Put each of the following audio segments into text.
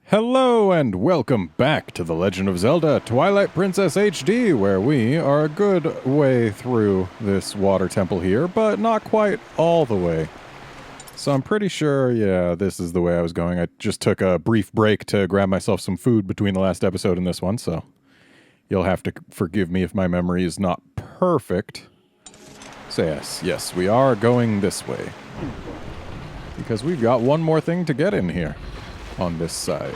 Hello and welcome back to The Legend of Zelda Twilight Princess HD, where we are a good way through this water temple here, but not quite all the way. So I'm pretty sure, yeah, this is the way I was going. I just took a brief break to grab myself some food between the last episode and this one, so you'll have to forgive me if my memory is not perfect. So yes, we are going this way. Because we've got one more thing to get in here. On this side.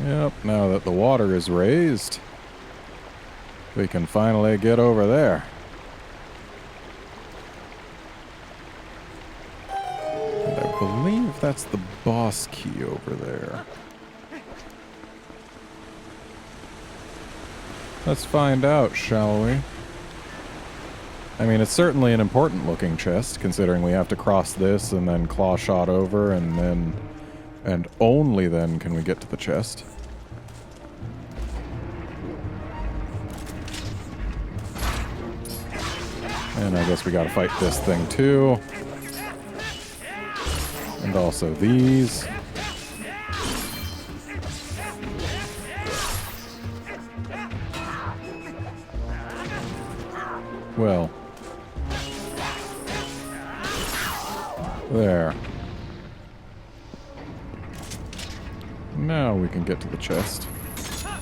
Yep, now that the water is raised, we can finally get over there. And I believe that's the boss key over there. Let's find out, shall we? I mean, it's certainly an important looking chest, considering we have to cross this and then claw shot over, and then... and only then can we get to the chest. And I guess we gotta fight this thing too. And also these. Well, there. Now we can get to the chest.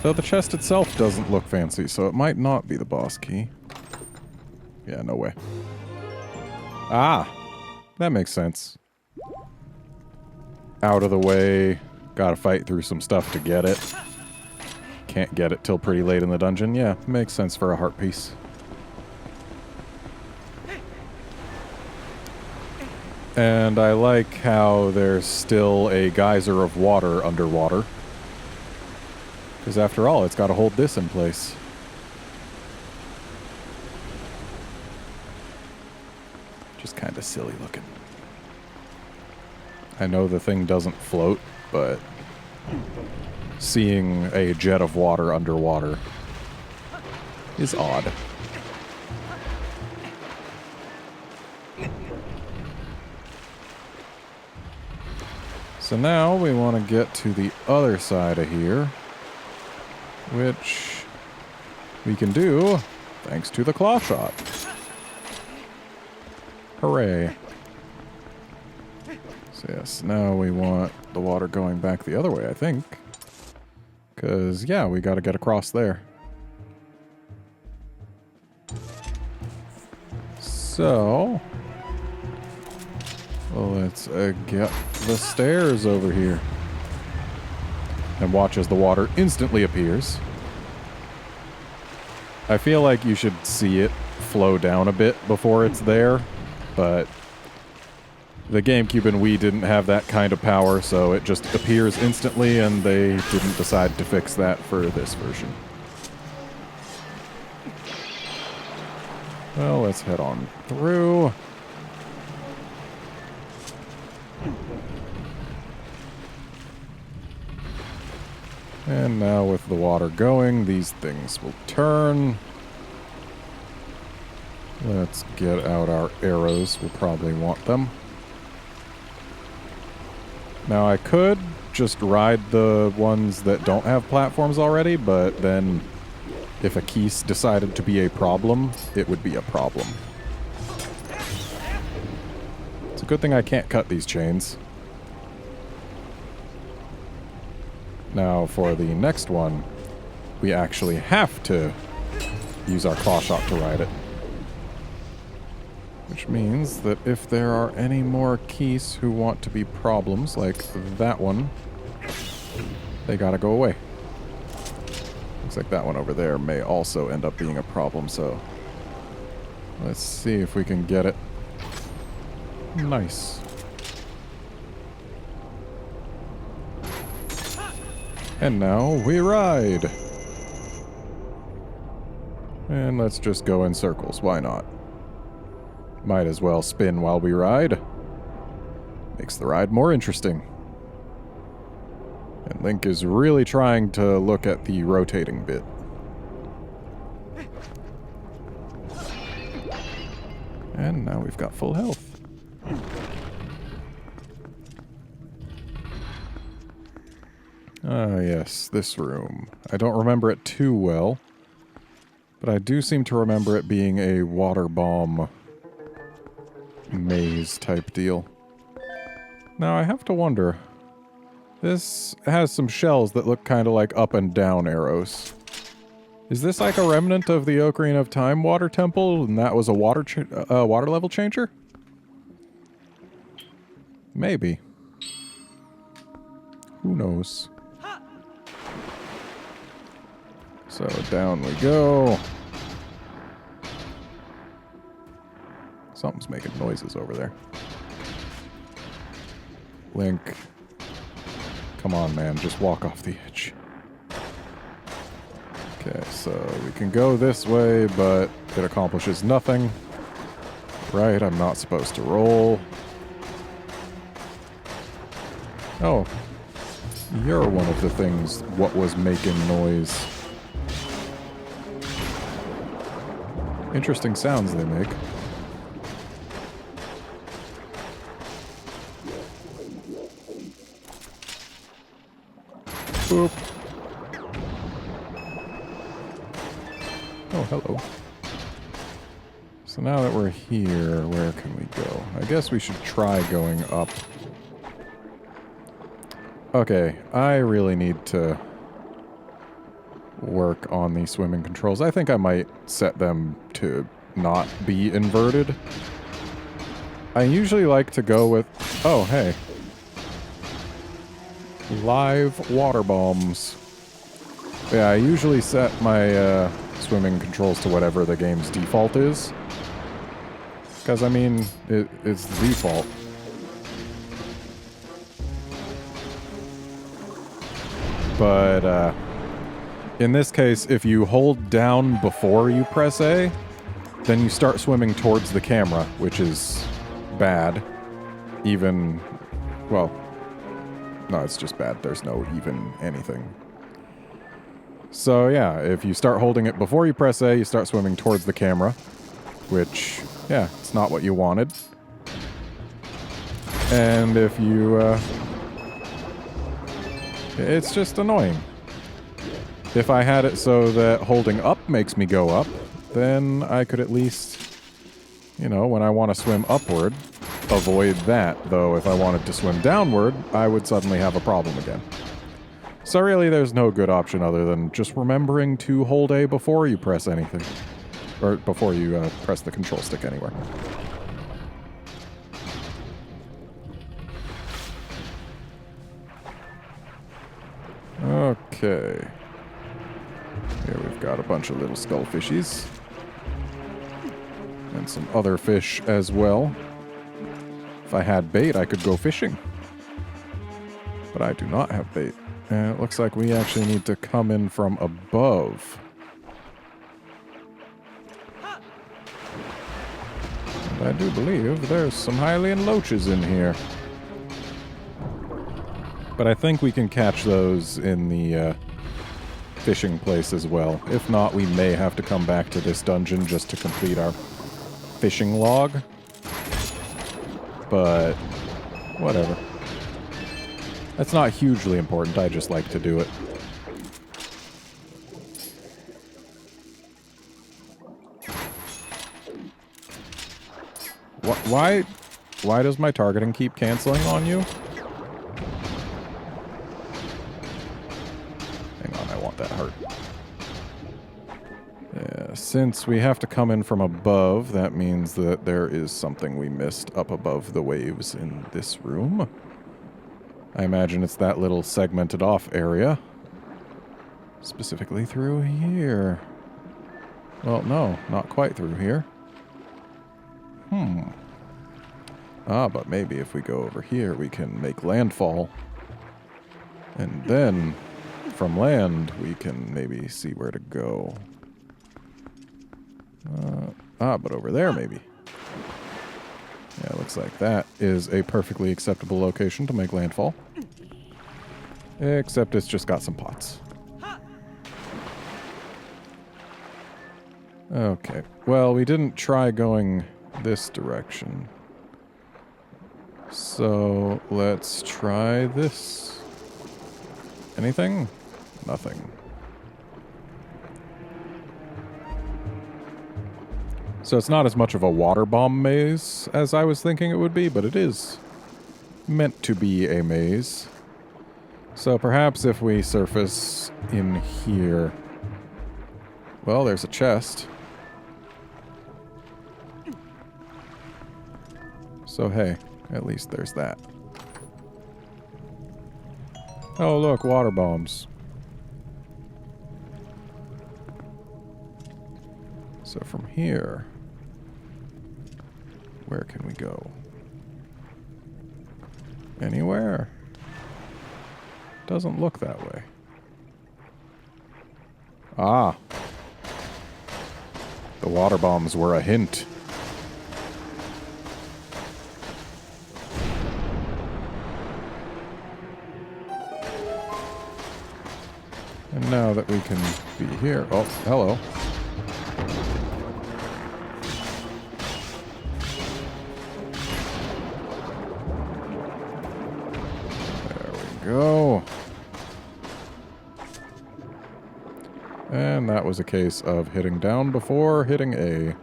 Though the chest itself doesn't look fancy, so it might not be the boss key. Yeah, no way. Ah! That makes sense. Out of the way. Gotta fight through some stuff to get it. Can't get it till pretty late in the dungeon. Yeah, makes sense for a heart piece. And I like how there's still a geyser of water underwater. Because after all, it's got to hold this in place. Just kind of silly looking. I know the thing doesn't float, but seeing a jet of water underwater is odd. So now we want to get to the other side of here, which we can do thanks to the claw shot. Hooray. So yes, now we want the water going back the other way, I think. Because, yeah, we got to get across there. So... well, let's get the stairs over here. And watch as the water instantly appears. I feel like you should see it flow down a bit before it's there, but the GameCube and Wii didn't have that kind of power, so it just appears instantly, and they didn't decide to fix that for this version. Well, let's head on through. And now with the water going, these things will turn. Let's get out our arrows. We'll probably want them. Now I could just ride the ones that don't have platforms already, but then if a key decided to be a problem, it would be a problem. It's a good thing I can't cut these chains. Now, for the next one, we actually have to use our claw shot to ride it. Which means that if there are any more keys who want to be problems, like that one, they gotta go away. Looks like that one over there may also end up being a problem, so let's see if we can get it. Nice. And now we ride. And let's just go in circles, why not? Might as well spin while we ride. Makes the ride more interesting. And Link is really trying to look at the rotating bit. And now we've got full health. Ah, yes, this room. I don't remember it too well, but I do seem to remember it being a water bomb maze type deal. Now, I have to wonder. This has some shells that look kind of like up and down arrows. Is this like a remnant of the Ocarina of Time water temple, and that was a water level changer? Maybe. Who knows? So down we go. Something's making noises over there. Link. Come on, man. Just walk off the edge. Okay, so we can go this way, but it accomplishes nothing. Right, I'm not supposed to roll. Oh. You're one of the things what was making noise. Interesting sounds they make. Boop. Oh, hello. So now that we're here, where can we go? I guess we should try going up. Okay, I really need to work on the swimming controls. I think I might set them to not be inverted. I usually like to go with... Oh, hey. Live water bombs. Yeah, I usually set my swimming controls to whatever the game's default is. Because, I mean, it's the default. But, in this case, if you hold down before you press A, then you start swimming towards the camera, which is bad. Even... well... no, it's just bad. There's no even anything. So yeah, if you start holding it before you press A, you start swimming towards the camera. Which, yeah, it's not what you wanted. And if you, it's just annoying. If I had it so that holding up makes me go up, then I could at least, you know, when I want to swim upward, avoid that. Though if I wanted to swim downward, I would suddenly have a problem again. So really, there's no good option other than just remembering to hold A before you press anything. Or before you press the control stick anywhere. Okay. Here we've got a bunch of little skullfishies. And some other fish as well. If I had bait, I could go fishing. But I do not have bait. And it looks like we actually need to come in from above. And I do believe there's some Hylian loaches in here. But I think we can catch those in the fishing place as well. If not, we may have to come back to this dungeon just to complete our fishing log. But whatever. That's not hugely important, I just like to do it. Why does my targeting keep canceling on you? Hang on, I want that heart. Yeah, since we have to come in from above, that means that there is something we missed up above the waves in this room. I imagine it's that little segmented off area. Specifically through here. Well, no, not quite through here. Ah, but maybe if we go over here, we can make landfall. And then, from land, we can maybe see where to go. But over there, maybe. Yeah, looks like that is a perfectly acceptable location to make landfall. Except it's just got some pots. Okay. Well, we didn't try going this direction. So let's try this. Anything? Nothing. So it's not as much of a water bomb maze as I was thinking it would be, but it is meant to be a maze. So perhaps if we surface in here... Well, there's a chest. So hey, at least there's that. Oh look, water bombs. So from here... Where can we go? Anywhere? Doesn't look that way. Ah. The water bombs were a hint. And now that we can be here... Oh, hello. Go. And that was a case of hitting down before hitting A. It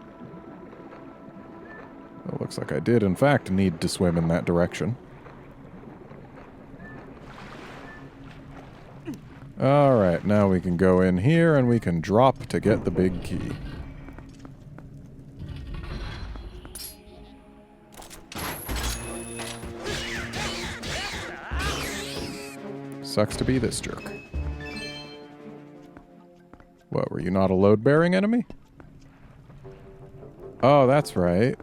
looks like I did, in fact, need to swim in that direction. Alright, now we can go in here and we can drop to get the big key. Sucks to be this jerk. What, were you not a load-bearing enemy? Oh, that's right.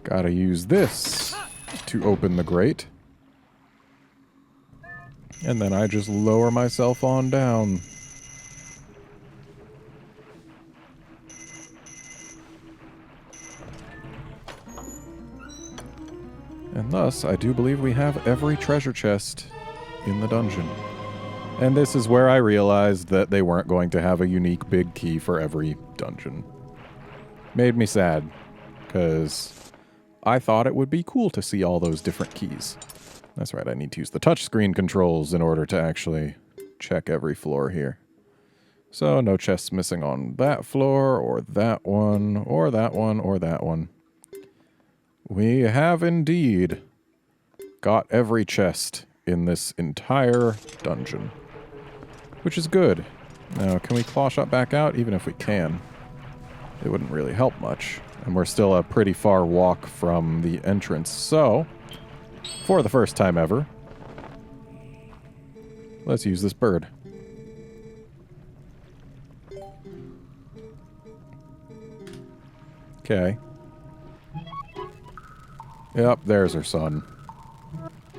Gotta use this to open the grate. And then I just lower myself on down. And thus, I do believe we have every treasure chest in the dungeon. And this is where I realized that they weren't going to have a unique big key for every dungeon. Made me sad, because I thought it would be cool to see all those different keys. That's right, I need to use the touchscreen controls in order to actually check every floor here. So no chests missing on that floor, or that one, or that one, or that one. We have indeed got every chest in this entire dungeon, which is good. Now, can we claw shot back out? Even if we can, it wouldn't really help much. And we're still a pretty far walk from the entrance. So, for the first time ever, let's use this bird. Okay. Yep, there's her son.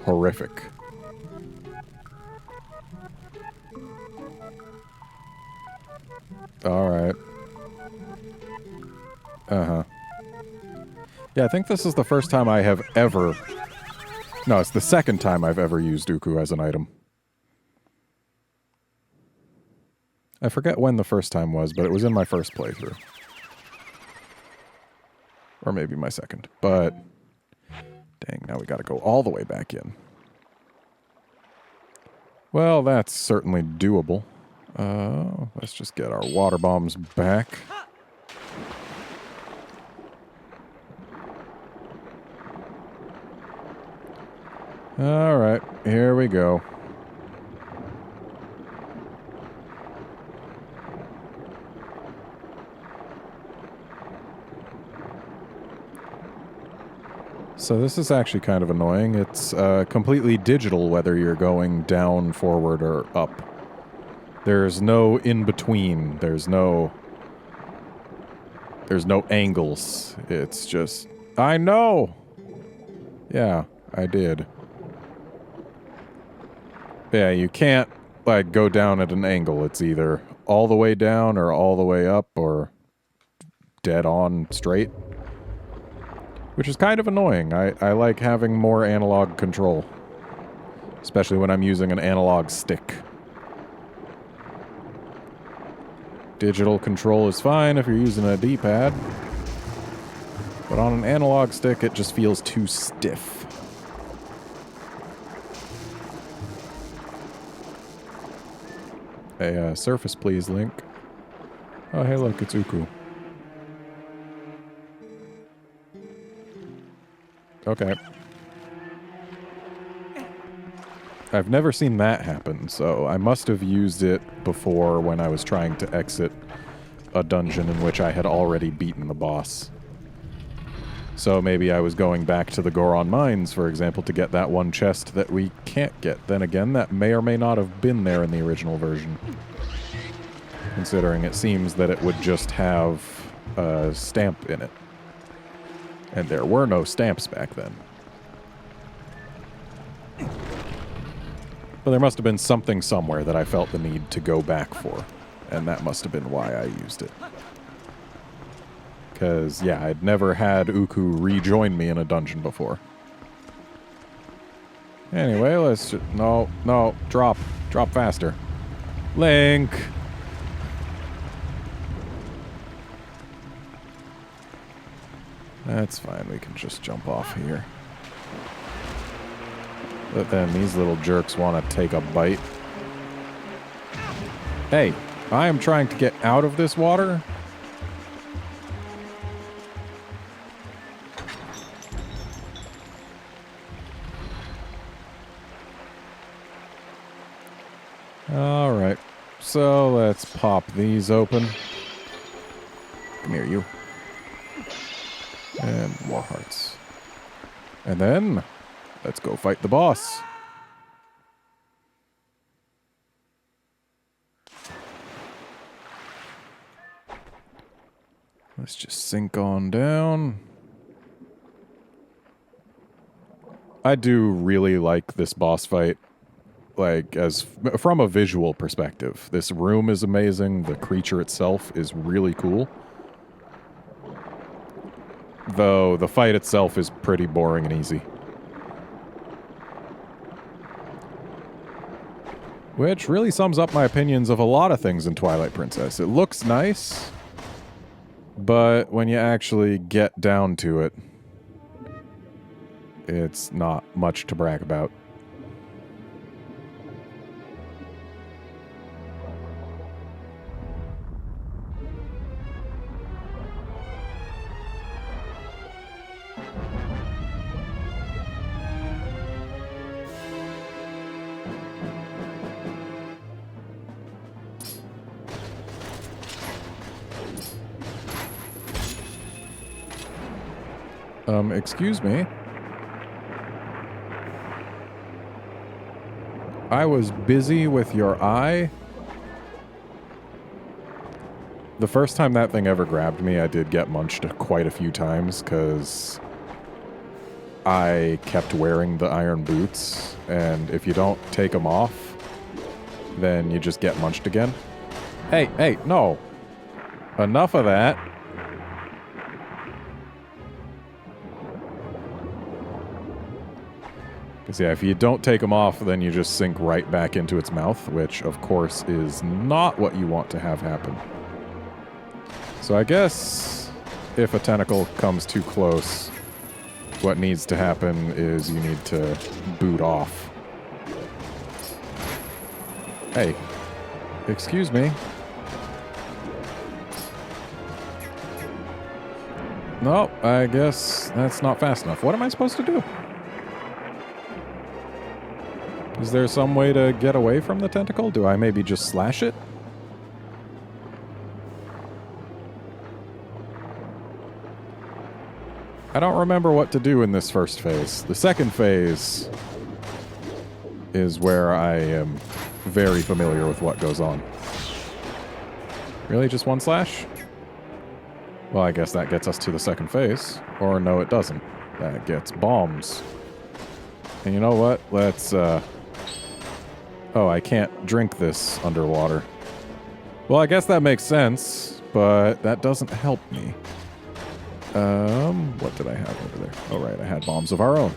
Horrific. Alright. Uh-huh. Yeah, I think this is the first time I have ever... No, it's the second time I've ever used Uku as an item. I forget when the first time was, but it was in my first playthrough. Or maybe my second. But... Dang, now we gotta go all the way back in. Well, that's certainly doable. Let's just get our water bombs back. Alright, here we go. So this is actually kind of annoying. It's completely digital whether you're going down, forward, or up. There's no in-between. There's no angles. It's just... I know! Yeah, I did. Yeah, you can't, like, go down at an angle. It's either all the way down or all the way up or dead on straight. Which is kind of annoying. I like having more analog control. Especially when I'm using an analog stick. Digital control is fine if you're using a D-pad. But on an analog stick, it just feels too stiff. A surface, please, Link. Oh, hey, look, it's Uku. Okay. I've never seen that happen, so I must have used it before when I was trying to exit a dungeon in which I had already beaten the boss. So maybe I was going back to the Goron Mines, for example, to get that one chest that we can't get. Then again, that may or may not have been there in the original version. Considering it seems that it would just have a stamp in it. And there were no stamps back then. But there must have been something somewhere that I felt the need to go back for. And that must have been why I used it. Because, yeah, I'd never had Uku rejoin me in a dungeon before. Anyway, let's just... No, no, drop. Drop faster. Link! That's fine, we can just jump off here. But then these little jerks want to take a bite. Hey, I am trying to get out of this water. Alright, so let's pop these open. Come here, you. And more hearts. And then, let's go fight the boss. Let's just sink on down. I do really like this boss fight. Like, from a visual perspective. This room is amazing. The creature itself is really cool. Though the fight itself is pretty boring and easy. Which really sums up my opinions of a lot of things in Twilight Princess. It looks nice, but when you actually get down to it, it's not much to brag about. Excuse me. I was busy with your eye. The first time that thing ever grabbed me, I did get munched quite a few times, because I kept wearing the iron boots, and if you don't take them off, then you just get munched again. Hey, hey, no. Enough of that. Because, yeah, if you don't take them off, then you just sink right back into its mouth, which, of course, is not what you want to have happen. So I guess if a tentacle comes too close, what needs to happen is you need to boot off. Hey, excuse me. No, I guess that's not fast enough. What am I supposed to do? Is there some way to get away from the tentacle? Do I maybe just slash it? I don't remember what to do in this first phase. The second phase is where I am very familiar with what goes on. Really? Just one slash? Well, I guess that gets us to the second phase. Or no, it doesn't. That gets bombs. And you know what? Let's, Oh, I can't drink this underwater. Well, I guess that makes sense, but that doesn't help me. What did I have over there? Oh, right, I had bombs of our own.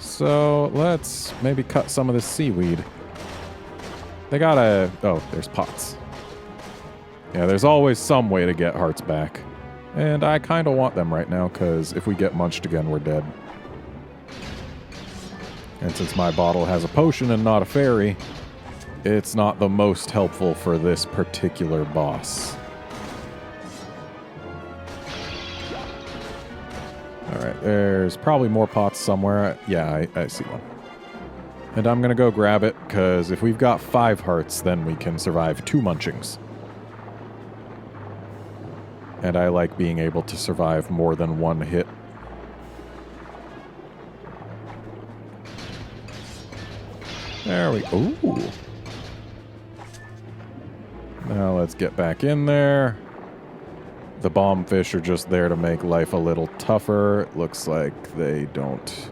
So, let's maybe cut some of this seaweed. They gotta... Oh, there's pots. Yeah, there's always some way to get hearts back. And I kind of want them right now, because if we get munched again, we're dead. And since my bottle has a potion and not a fairy, it's not the most helpful for this particular boss. Alright, there's probably more pots somewhere. Yeah, I see one. And I'm gonna go grab it, because if we've got 5 hearts, then we can survive 2 munchings. And I like being able to survive more than 1 hit. There we go. Ooh. Now let's get back in there. The bomb fish are just there to make life a little tougher. It looks like they don't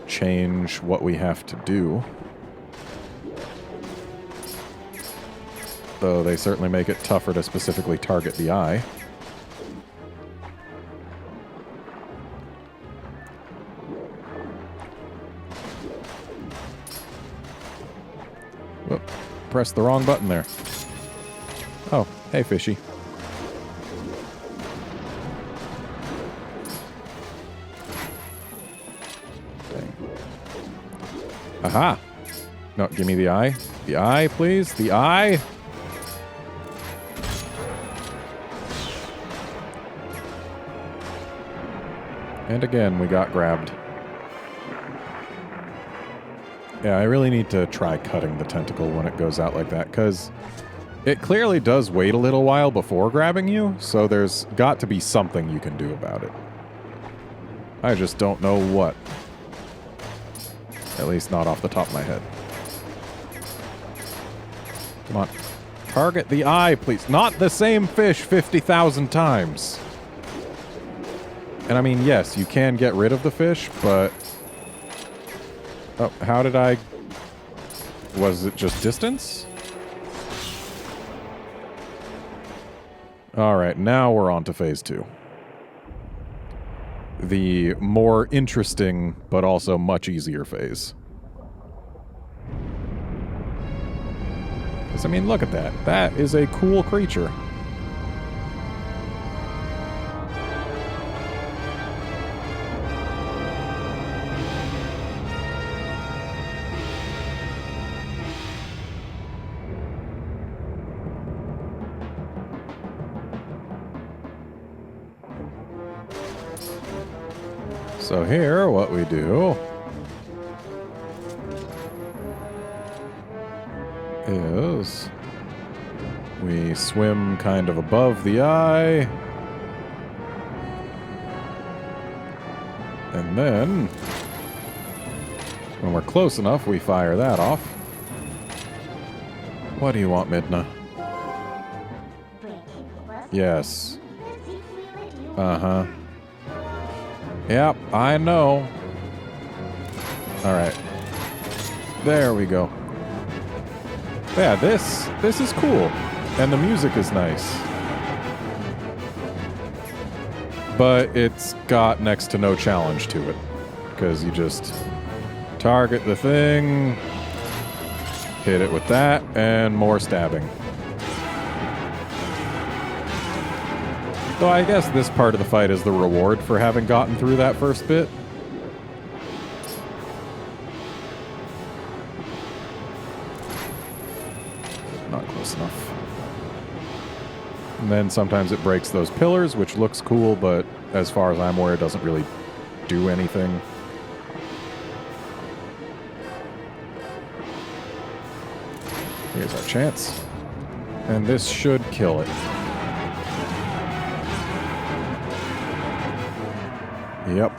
change what we have to do. Though they certainly make it tougher to specifically target the eye. Whoop. Pressed the wrong button there. Oh, hey fishy. Aha! No, give me the eye. The eye, please. The eye! And again, we got grabbed. Yeah, I really need to try cutting the tentacle when it goes out like that, because it clearly does wait a little while before grabbing you, so there's got to be something you can do about it. I just don't know what. At least not off the top of my head. Come on. Target the eye, please. Not the same fish 50,000 times. And I mean, yes, you can get rid of the fish, but... Oh, how did I... Was it just distance? Alright, now we're on to phase 2. The more interesting, but also much easier phase. Because, I mean, look at that. That is a cool creature. So here, what we do is we swim kind of above the eye, and then when we're close enough, we fire that off. What do you want, Midna? Yes. Uh-huh. Yep, I know. Alright. There we go. Yeah, this is cool. And the music is nice. But it's got next to no challenge to it. Because you just target the thing, hit it with that, and more stabbing. Though I guess this part of the fight is the reward for having gotten through that first bit. Not close enough. And then sometimes it breaks those pillars, which looks cool, but as far as I'm aware, it doesn't really do anything. Here's our chance. And this should kill it. Yep.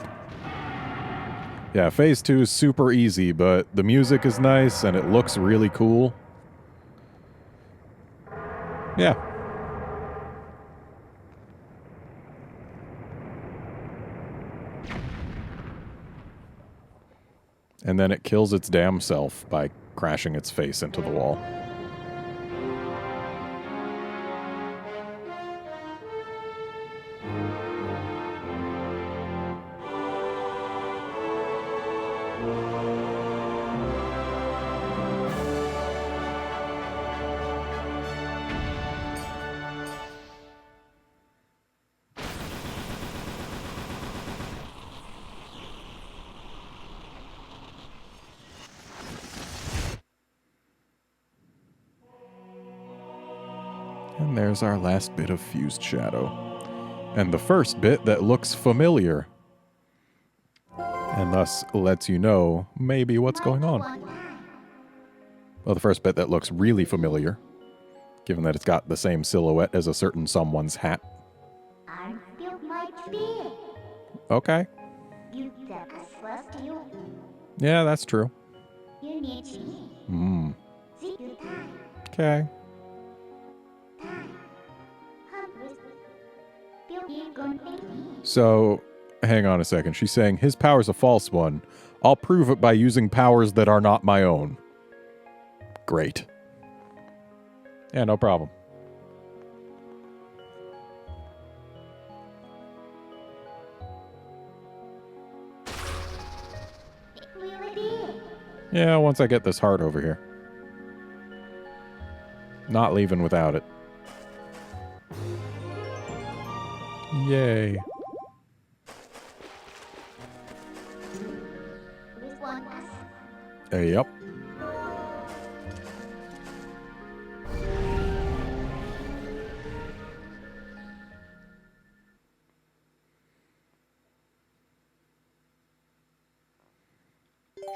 Yeah, phase 2 is super easy, but the music is nice and it looks really cool. Yeah. And then it kills its damn self by crashing its face into the wall. And there's our last bit of fused shadow. And the first bit that looks familiar. And thus lets you know maybe what's going on. Well, the first bit that looks really familiar, given that it's got the same silhouette as a certain someone's hat. Okay. Yeah, that's true. Okay. So, hang on a second. She's saying his power's a false one. I'll prove it by using powers that are not my own. Great. Yeah, no problem. Yeah, once I get this heart over here. Not leaving without it. Yay. Yep.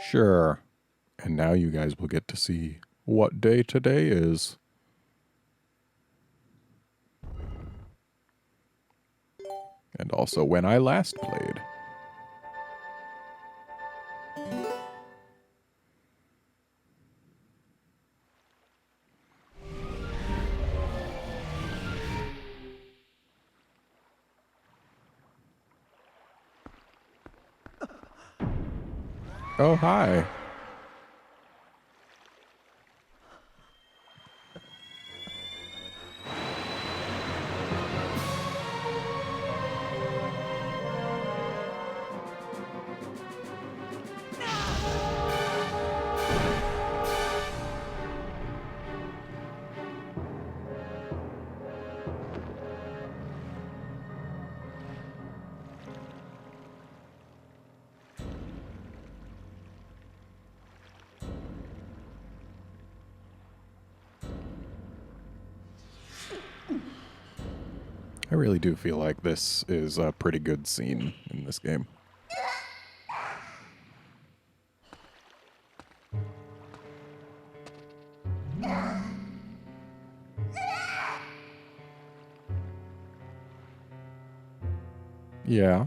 Sure. And now you guys will get to see what day today is. And also when I last played. Oh, hi. I really do feel like this is a pretty good scene in this game. Yeah.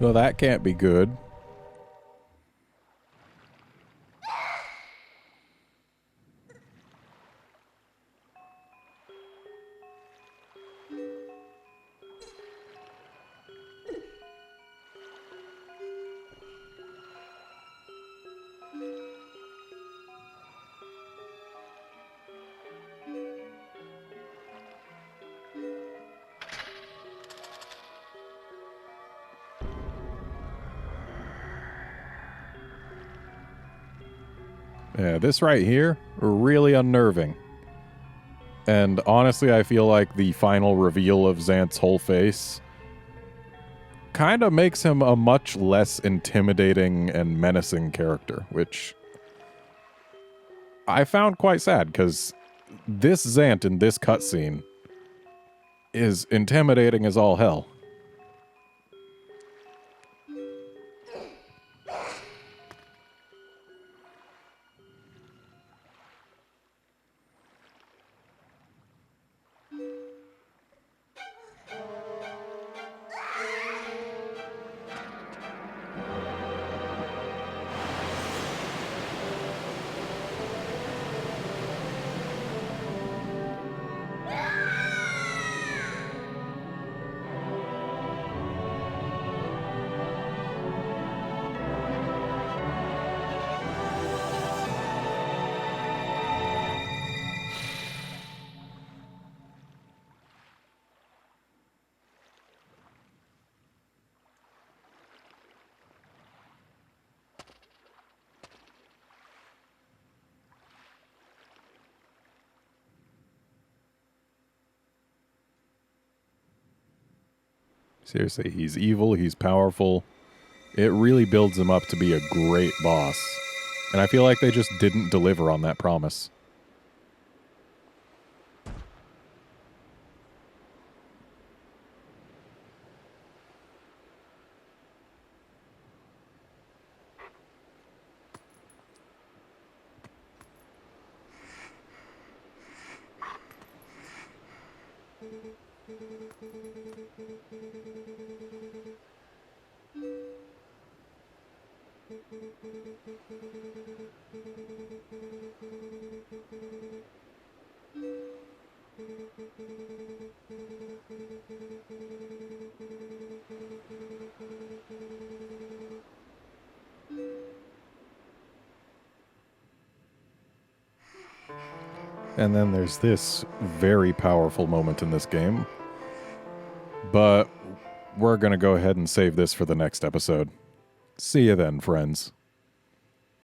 Well, that can't be good. Yeah, this right here, really unnerving. And honestly, I feel like the final reveal of Xant's whole face kind of makes him a much less intimidating and menacing character, which I found quite sad, because this Xant in this cutscene is intimidating as all hell. Seriously, he's evil, he's powerful. It really builds him up to be a great boss. And I feel like they just didn't deliver on that promise. And then there's this very powerful moment in this game. But we're going to go ahead and save this for the next episode. See you then, friends.